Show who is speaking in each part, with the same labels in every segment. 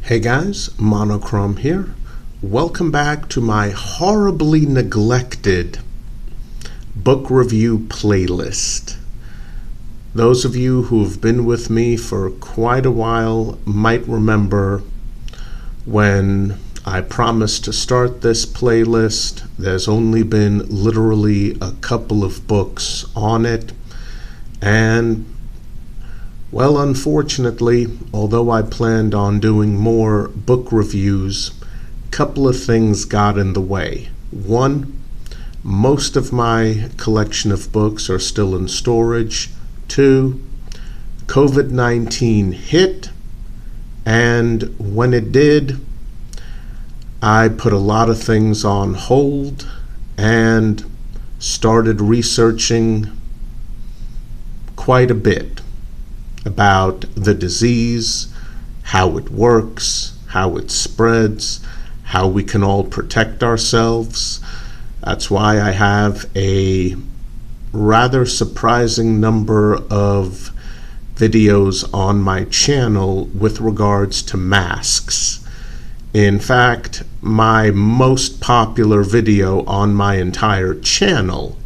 Speaker 1: Hey guys, Monochrome here. Welcome back to my horribly neglected book review playlist. Those of you who have been with me for quite a while might remember when I promised to start this playlist. There's only been literally a couple of books on it, and well, unfortunately, although I planned on doing more book reviews, a couple of things got in the way. One, most of my collection of books are still in storage. Two, COVID-19 hit, and when it did, I put a lot of things on hold and started researching quite a bit about the disease, how it works, how it spreads, how we can all protect ourselves. That's why I have a rather surprising number of videos on my channel with regards to masks. In fact, my most popular video on my entire channel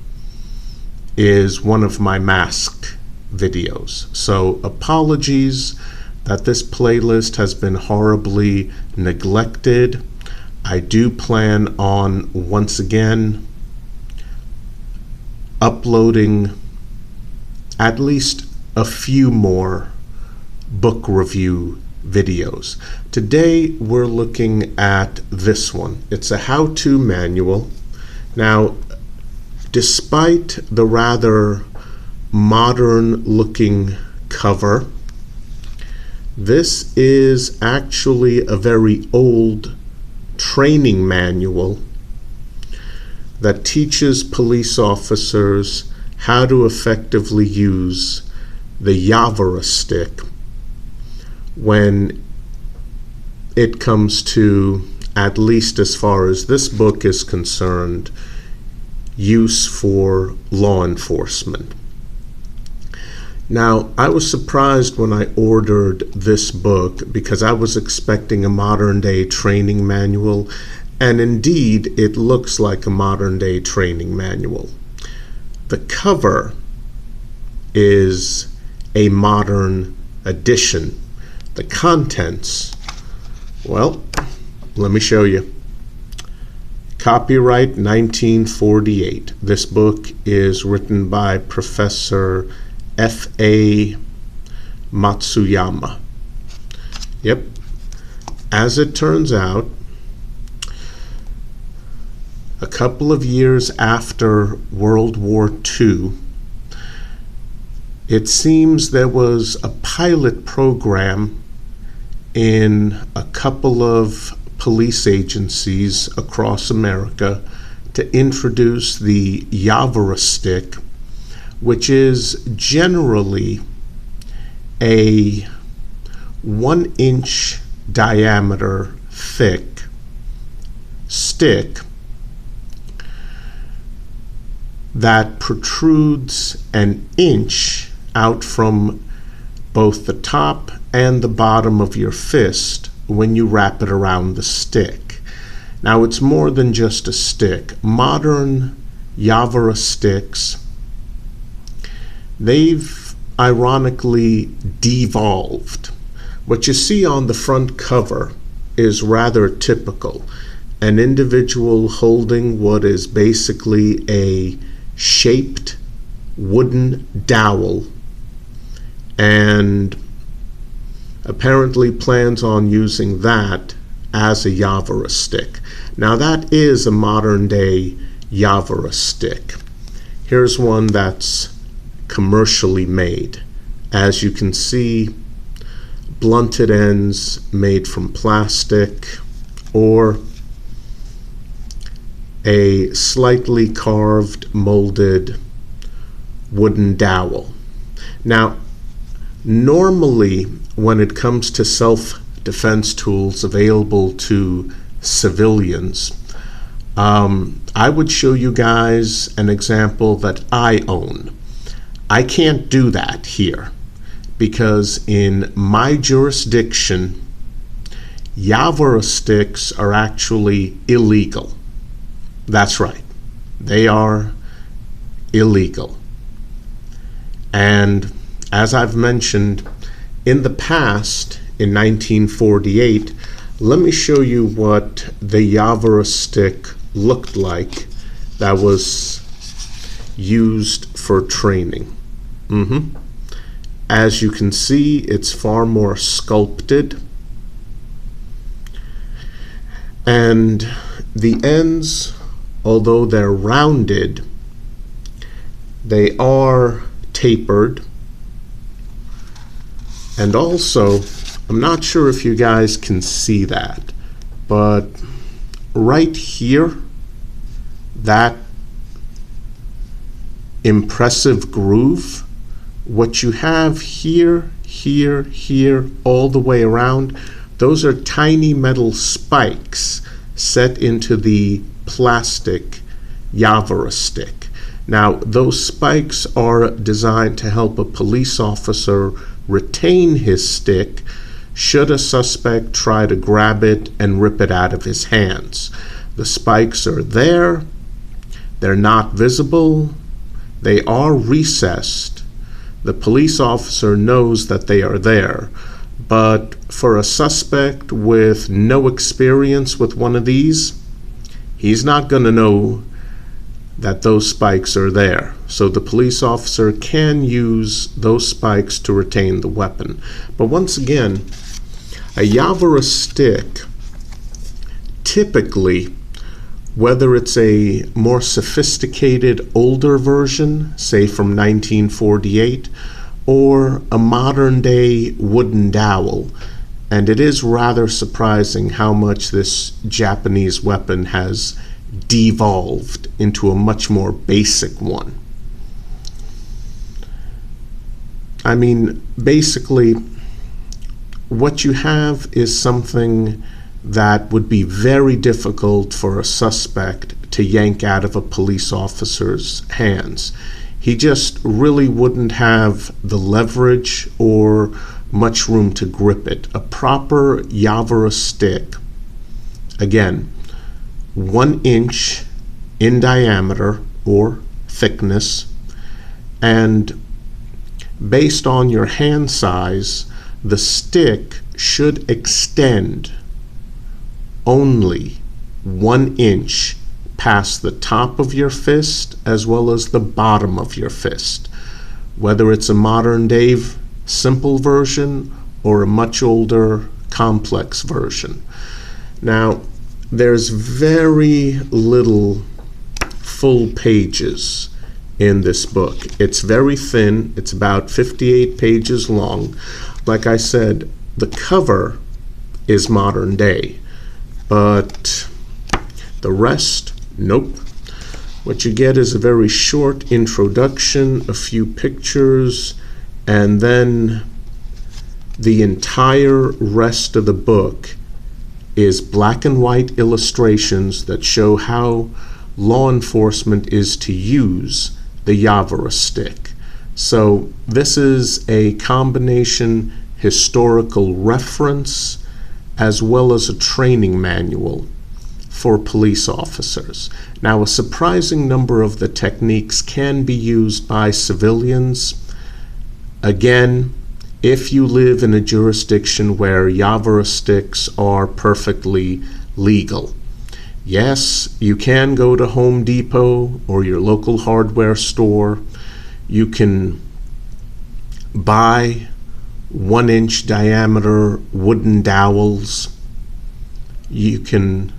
Speaker 1: is one of my mask videos. So apologies that this playlist has been horribly neglected. I do plan on once again uploading at least a few more book review videos. Today we're looking at this one. It's a how-to manual. Now, despite the rather modern looking cover, this is actually a very old training manual that teaches police officers how to effectively use the Yavara stick when it comes to, at least as far as this book is concerned, use for law enforcement. Now, I was surprised when I ordered this book because I was expecting a modern-day training manual, and indeed, it looks like a modern-day training manual. The cover is a modern edition. The contents, well, let me show you. Copyright 1948. This book is written by Professor F.A. Matsuyama. Yep. As it turns out, a couple of years after World War II, it seems there was a pilot program in a couple of police agencies across America to introduce the Yavara stick, which is generally a 1-inch diameter thick stick that protrudes an inch out from both the top and the bottom of your fist when you wrap it around the stick. Now, it's more than just a stick. Modern Yavara sticks, they've ironically devolved. What you see on the front cover is rather typical. An individual holding what is basically a shaped wooden dowel and apparently plans on using that as a Yavara stick. Now, that is a modern-day Yavara stick. Here's one that's commercially made. As you can see, blunted ends made from plastic or a slightly carved, molded wooden dowel. Now, normally when it comes to self-defense tools available to civilians, I would show you guys an example that I own. I can't do that here because in my jurisdiction, Yavara sticks are actually illegal. That's right. They are illegal. And as I've mentioned, in the past, in 1948, let me show you what the Yavara stick looked like that was used for training. As you can see, it's far more sculpted, and the ends, although they're rounded, they are tapered. And also, I'm not sure if you guys can see that, but right here, that impressive groove, what you have here, here, all the way around, those are tiny metal spikes set into the plastic Yavara stick. Now, those spikes are designed to help a police officer retain his stick should a suspect try to grab it and rip it out of his hands. The spikes are there, they're not visible, they are recessed. The police officer knows that they are there, but for a suspect with no experience with one of these, he's not going to know that those spikes are there. So the police officer can use those spikes to retain the weapon. But once again, a Yavara stick, typically, whether it's a more sophisticated older version, say from 1948, or a modern day wooden dowel, and it is rather surprising how much this Japanese weapon has devolved into a much more basic one. I mean, basically, what you have is something that would be very difficult for a suspect to yank out of a police officer's hands. He just really wouldn't have the leverage or much room to grip it. A proper Yavara stick, again, 1 inch in diameter or thickness, and based on your hand size, the stick should extend only 1 inch past the top of your fist as well as the bottom of your fist, whether it's a modern day simple version or a much older complex version. Now, there's very little full pages in this book. It's very thin. It's about 58 pages long. Like I said, the cover is modern day, but the rest, nope. What you get is a very short introduction, a few pictures, and then the entire rest of the book is black and white illustrations that show how law enforcement is to use the Yavara stick. So this is a combination historical reference as well as a training manual for police officers. Now, a surprising number of the techniques can be used by civilians. Again, if you live in a jurisdiction where Yavara sticks are perfectly legal. Yes, you can go to Home Depot or your local hardware store. You can buy 1 inch diameter wooden dowels. You can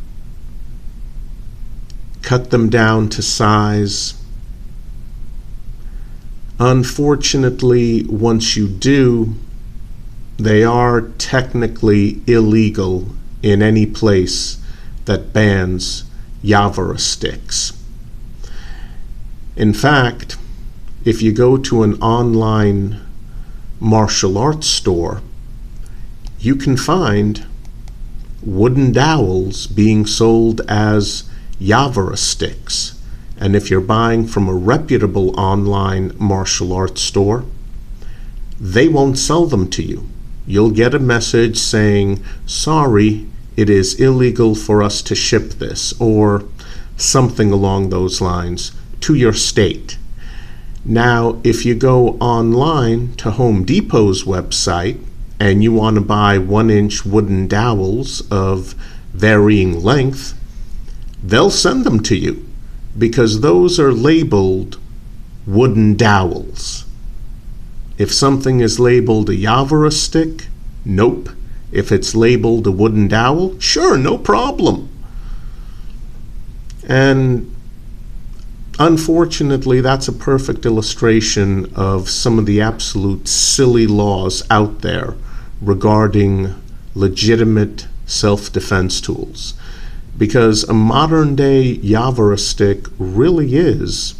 Speaker 1: cut them down to size. Unfortunately, once you do, they are technically illegal in any place that bans Yavara sticks. In fact, if you go to an online martial arts store, you can find wooden dowels being sold as Yavara sticks. And if you're buying from a reputable online martial arts store, they won't sell them to you. you'll get a message saying, sorry, it is illegal for us to ship this, or something along those lines, to your state. Now, if you go online to Home Depot's website and you want to buy 1-inch wooden dowels of varying length, they'll send them to you because those are labeled wooden dowels. If something is labeled a Yavara stick, nope. If it's labeled a wooden dowel, sure, no problem. And unfortunately, that's a perfect illustration of some of the absolute silly laws out there regarding legitimate self-defense tools. Because a modern-day Yavara stick really is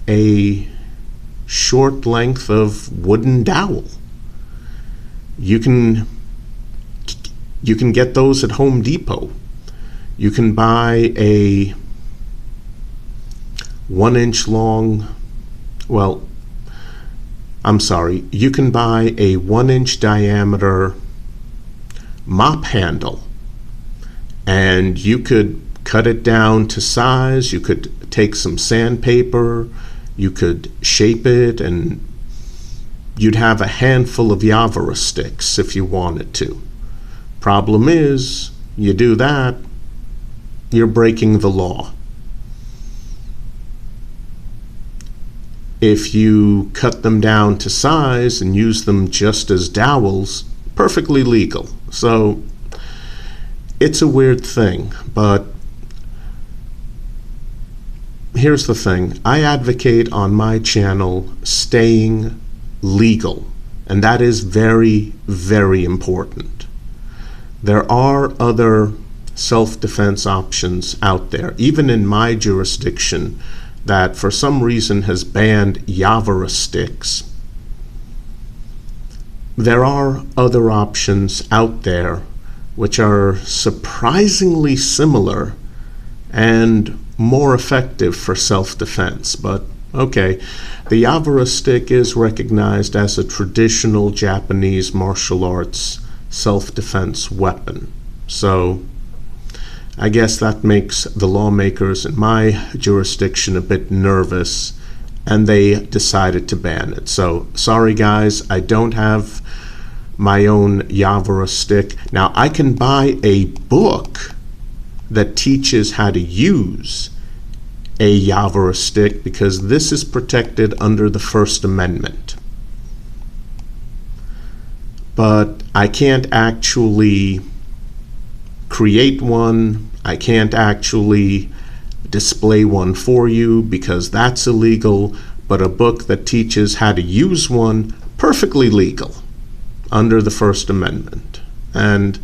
Speaker 1: a short length of wooden dowel. You can get those at Home Depot. You can buy a 1-inch long, you can buy a 1-inch diameter mop handle, and you could cut it down to size. You could take some sandpaper, you could shape it, and you'd have a handful of Yavara sticks if you wanted to. Problem is, you do that, you're breaking the law. If you cut them down to size and use them just as dowels, perfectly legal. So it's a weird thing, but here's the thing. I advocate on my channel staying legal, and that is very, very important. There are other self-defense options out there, even in my jurisdiction, that for some reason has banned Yavara sticks. There are other options out there which are surprisingly similar and more effective for self-defense, but okay, the Yavara stick is recognized as a traditional Japanese martial arts self-defense weapon. So I guess that makes the lawmakers in my jurisdiction a bit nervous, and they decided to ban it. So sorry guys, I don't have my own Yavara stick. Now I can buy a book that teaches how to use a Yavara stick because this is protected under the First Amendment. But I can't actually create one. I can't actually display one for you because that's illegal, but a book that teaches how to use one, perfectly legal under the First Amendment. And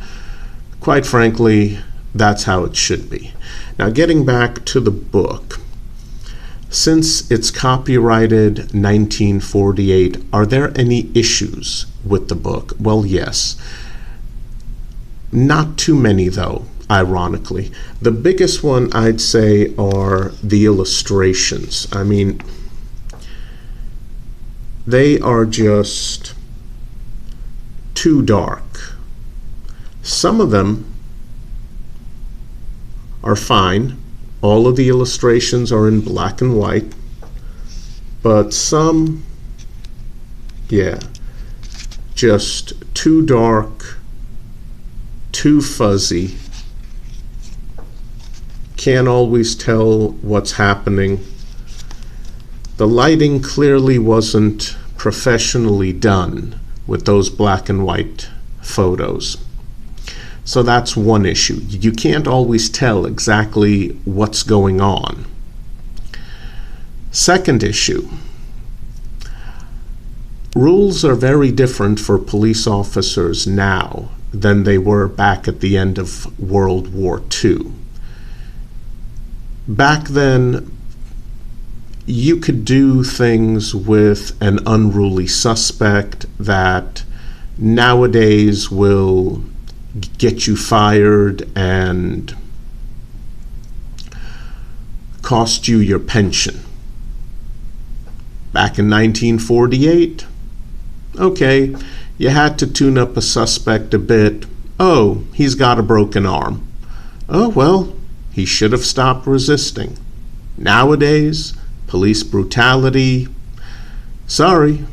Speaker 1: quite frankly, that's how it should be. Now, getting back to the book, since it's copyrighted 1948, are there any issues with the book? Well, yes. Not too many, though, ironically. The biggest one, I'd say, are the illustrations. I mean, they are just too dark. Some of them are fine. All of the illustrations are in black and white, but some, yeah, just too dark, too fuzzy. Can't always tell what's happening. The lighting clearly wasn't professionally done with those black and white photos. So that's one issue. You can't always tell exactly what's going on. Second issue, rules are very different for police officers now than they were back at the end of World War II. Back then, you could do things with an unruly suspect that nowadays will get you fired and cost you your pension. Back in 1948, okay, You had to tune up a suspect a bit. Oh, he's got a broken arm. Oh, well, he should have stopped resisting. Nowadays, police brutality. Sorry,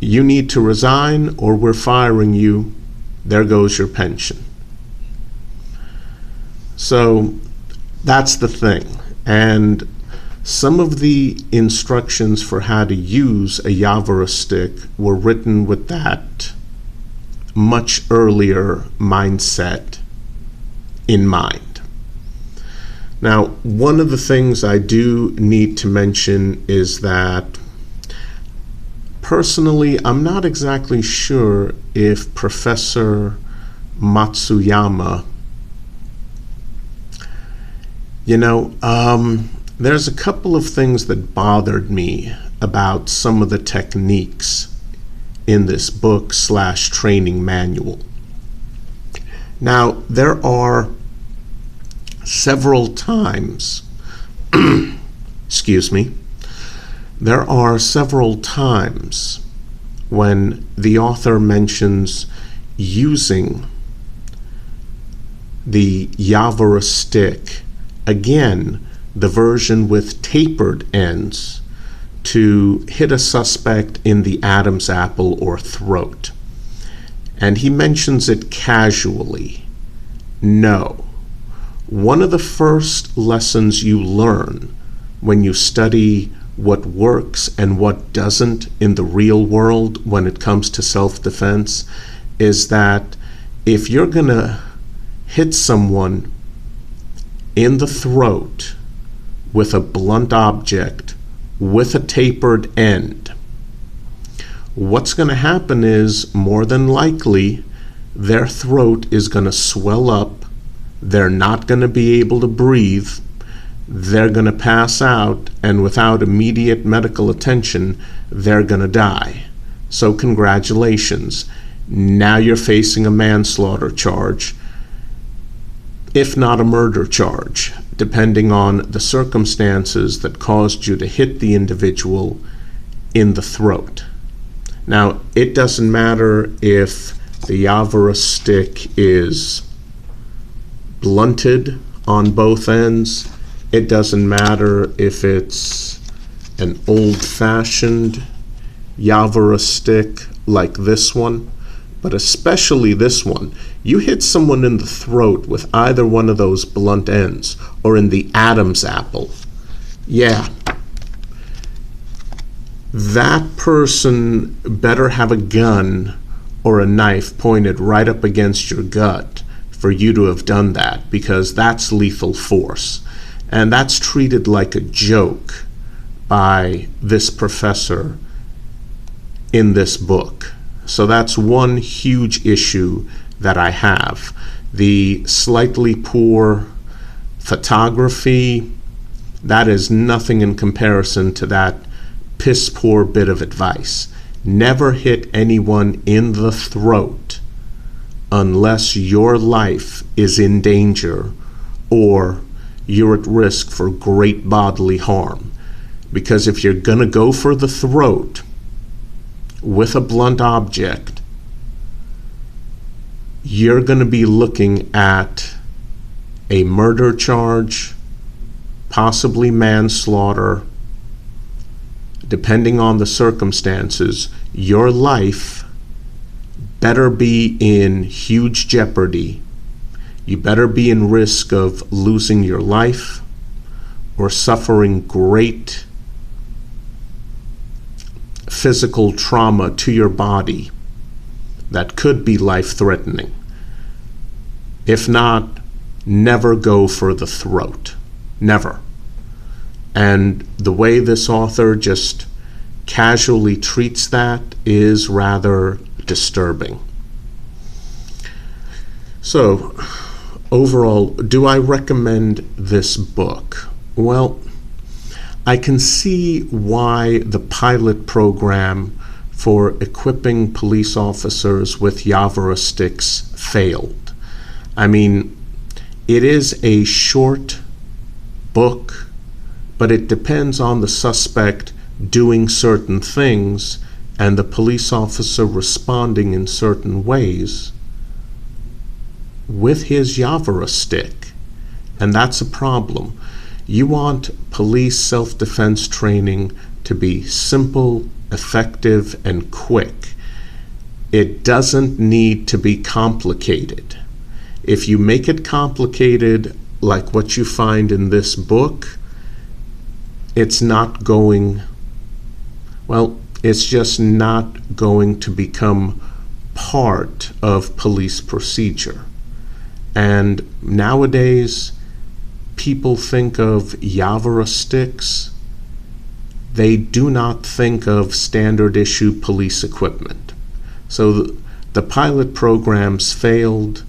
Speaker 1: you need to resign or we're firing you. There goes your pension. So that's the thing. And some of the instructions for how to use a Yavara stick were written with that much earlier mindset in mind. Now, one of the things I do need to mention is that personally, I'm not exactly sure if Professor Matsuyama, there's a couple of things that bothered me about some of the techniques in this book / training manual. Now, there are several times, there are several times when the author mentions using the Yavara stick, again, the version with tapered ends, to hit a suspect in the Adam's apple or throat. And he mentions it casually. No. One of the first lessons you learn when you study what works and what doesn't in the real world when it comes to self-defense is that if you're going to hit someone in the throat with a blunt object with a tapered end, what's going to happen is, more than likely, their throat is going to swell up, they're not going to be able to breathe, they're going to pass out, and without immediate medical attention, they're going to die. So congratulations. Now you're facing a manslaughter charge, if not a murder charge, depending on the circumstances that caused you to hit the individual in the throat. Now, it doesn't matter if the Yavara stick is blunted on both ends. It doesn't matter if it's an old-fashioned Yavara stick like this one, but especially this one. You hit someone in the throat with either one of those blunt ends or in the Adam's apple. Yeah. That person better have a gun or a knife pointed right up against your gut for you to have done that, because that's lethal force. And that's treated like a joke by this professor in this book. So that's one huge issue that I have. The slightly poor photography, that is nothing in comparison to that piss poor bit of advice. Never hit anyone in the throat unless your life is in danger or you're at risk for great bodily harm. Because if you're gonna go for the throat with a blunt object, you're going to be looking at a murder charge, possibly manslaughter. Depending on the circumstances, your life better be in huge jeopardy. You better be in risk of losing your life or suffering great physical trauma to your body that could be life-threatening. If not, never go for the throat. Never. And the way this author just casually treats that is rather disturbing. So, overall, do I recommend this book? Well, I can see why the pilot program for equipping police officers with Yavara sticks failed. I mean, it is a short book, but it depends on the suspect doing certain things and the police officer responding in certain ways with his Yavara stick. And that's a problem. You want police self-defense training to be simple, effective, and quick. It doesn't need to be complicated. If you make it complicated, like what you find in this book, it's not going, well, it's just not going to become part of police procedure. And nowadays, people think of Yavara sticks. They do not think of standard issue police equipment. So the pilot programs failed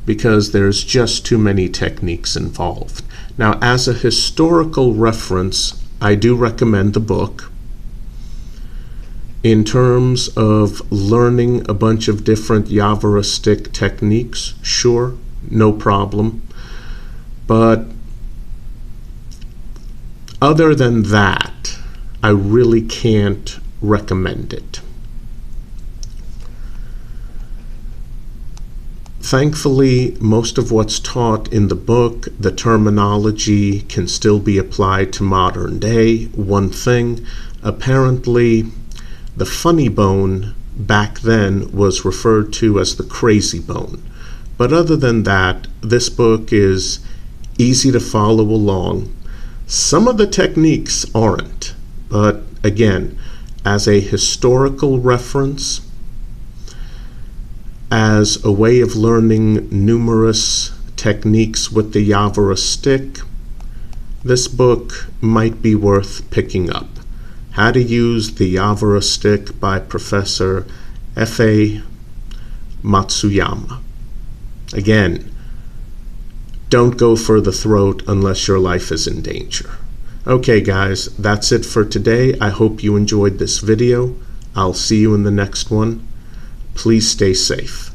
Speaker 1: because there's just too many techniques involved. Now, as a historical reference, I do recommend the book. In terms of learning a bunch of different Yavara stick techniques, sure, no problem. But other than that, I really can't recommend it. Thankfully, most of what's taught in the book, the terminology can still be applied to modern day. One thing, apparently, the funny bone back then was referred to as the crazy bone. But other than that, this book is easy to follow along. Some of the techniques aren't, but again, as a historical reference, as a way of learning numerous techniques with the Yavara stick, this book might be worth picking up. How to Use the Yavara Stick by Professor F.A. Matsuyama. Again, don't go for the throat unless your life is in danger. Okay guys, that's it for today. I hope you enjoyed this video. I'll see you in the next one. Please stay safe.